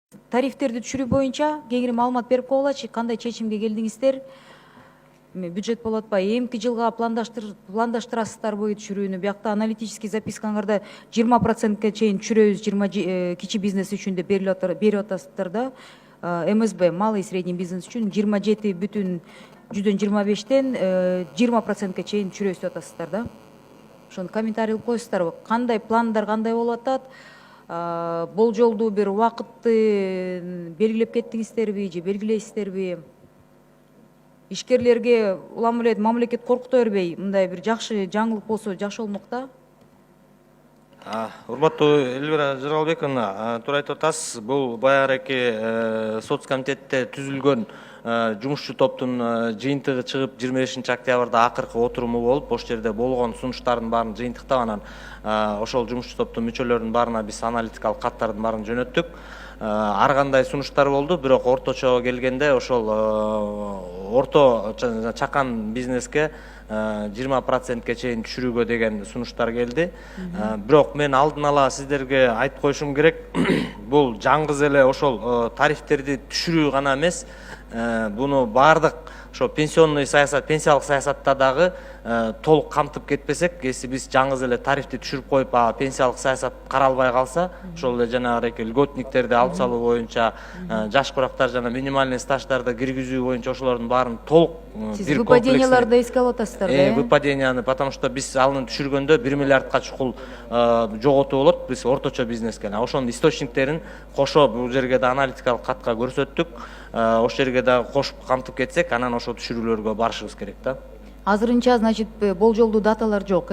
тарифтерди түшүрүү боюнча кеңири маалымат берип койгулачы, кандай чечимге келдиңиздер? Бюджет болуп атпайбы? Эмки жылга пландаштырасыздар бою түшүрүүнү? Биякта аналитический запискаңарда 20%ке чейин түшүрөбүз, кичи бизнес үчүн деп берип атасыздар да. МСБ, малый и средний бизнес үчүн 27,25-тен 20%ке чейин түшүрөбүз деп атасыздар да. Ошону комментарий кылып коесуздарбы? Кандай пландар кандай болуп атат? Болжолдуу бир убакытты белгилеп кеттиңиздерби же белгилейсиздерби? Ишкерлерге улам эле мамлекет коркута бербей, мындай бир жакшы жаңылык болсо жакшы болмок да. Урматтуу Элвира Жаралбековна, туура айтып атасыз. Бул баягы соцкомитетте түзүлгөн жумушчу топтун жыйынтыгы чыгып 25-октябрда акыркы отуруму болуп, ошол жерде болгон сунуштардын баарын жыйынтыктап, анан ошол жумушчу топтун мүчөлөрүнүн баарына биз аналитикалык каттардын баарын жөнөттүк. Ар кандай сунуштар болду, бирок орточо келгенде ошол орто чакан бизнеске 20%ке чейин түшүрүүгө деген сунуштар келди. Бирок мен алдын ала сиздерге айтып коюшум керек. Бул жаңгыз эле ошол тарифтерди түшүрүү гана эмес, буну баардык ошо пенсионный саясат, пенсиялык саясатта дагы толук камтып кетпесек, если биз жаңгыз эле тарифти түшүрүп коюп, пенсиялык саясат каралбай калса, ошол эле жанагы льготниктерди алып салуу боюнча, жаш курактар жана минимальный стаждарды киргизүү боюнча ошолордун баарын толук сиз выпаденияларды эске алып атасыздар да? Выпаденияны, потому что биз аны түшүргөндө 1 миллиардка чукул жоготуу болот биз орточо бизнеске. Ошонун источниктерин кошо бул жерге да аналитикалык катка көрсөттүк. Ошол жерге да кошуп камтып кетсек, анан ошол түшүрүүлөргө барышыбыз керек да. Азырынча, значит, болжолдуу даталар жок,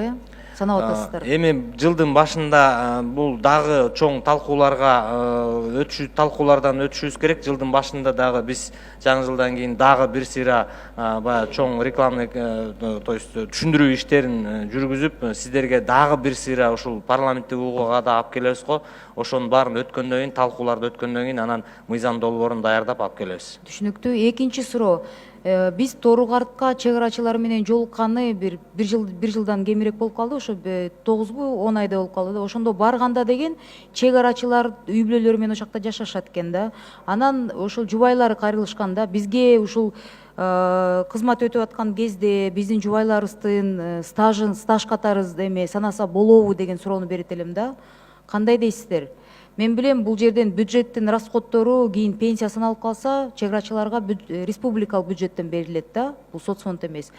санап атасыздар? Эми жылдын башында бул дагы чоң талкуулардан өтүшүбүз керек. Жылдын башында дагы биз жаңы жылдан кийин дагы бир сыйра баягы чоң рекламный, то есть түшүндүрүү иштерин жүргүзүп, сиздерге дагы бир сыйра ушул парламенттик угууга да алып келебиз го. Ошонун баарын өткөндөн кийин, талкууларды өткөндөн кийин анан мыйзам долбоорун даярдап алып келебиз. Түшүнүктүү. Экинчи суроо. Биз Тору-Картка чек арачылар менен жолукканы бир жылдан кемирээк болуп калды. Ошо 9-10 айда болуп калды да. Ошондо барганда деген чек арачылар үй бүлөлөрү менен ошол жакта жашашат экен да. Анан ошол жубайлары кайрылышкан да. Бизге ушул кызмат өтүп аткан кезде биздин жубайларыбыздын стаж катары санаса болобу деген суроону берет элем да. Кандай дейсиздер? Мен билем, бул жерден бюджеттин расходтору кийин пенсиясын алып калса, чек арачыларга республикалык бюджеттен берилет да, бул соцфонд эмес.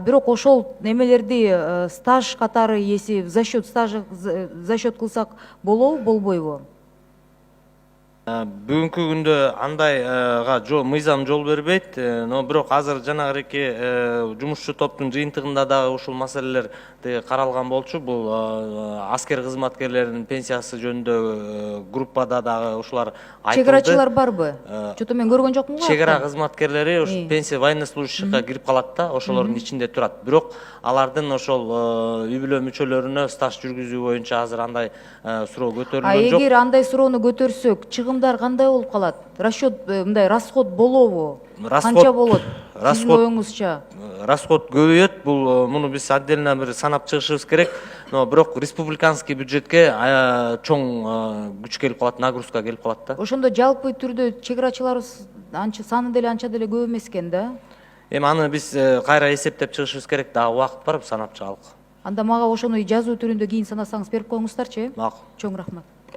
Бирок ошол немелерди стаж катары за счет кылсак болобу, болбойбу? Бүгүнкү күндө андайга мыйзам жол бербейт, но бирок азыр жанагы жумушчу топтун жыйынтыгында дагы ушул маселелер каралган болчу. Бул аскер кызматкерлеринин пенсиясы жөнүндө группада дагы ушулар айтылды. Чек арачылар барбы? Чото мен көргөн жокмун го. Чек ара кызматкерлери ушу пенсия военнослужащийга кирип калат да, ошолордун ичинде турат. Бирок алардын ошол үй бүлө мүчөлөрүнө стаж жүргүзүү боюнча азыр андай суроо көтөрүлгөн жок. Эгер андай суроону көтөрсөк, чыгымдар кандай болуп калат? Мындай расход болобу? Канча болот? Сиздин оюңузча? Расход көбөйөт. Муну биз отдельно бир санап чыгышыбыз керек. Но бирок республиканский бюджетке чоң күч келип калат, нагрузка келип калат да. Ошондо жалпы түрдө чек арачыларыбыз саны деле анча деле көп эмес экен да. Эми аны биз кайра эсептеп чыгышыбыз керек, дагы убакыт бар, санап чыгалык. Анда мага ошону жазуу түрүндө кийин санасаңыз берип коюңуздарчы. Макул. Чоң рахмат.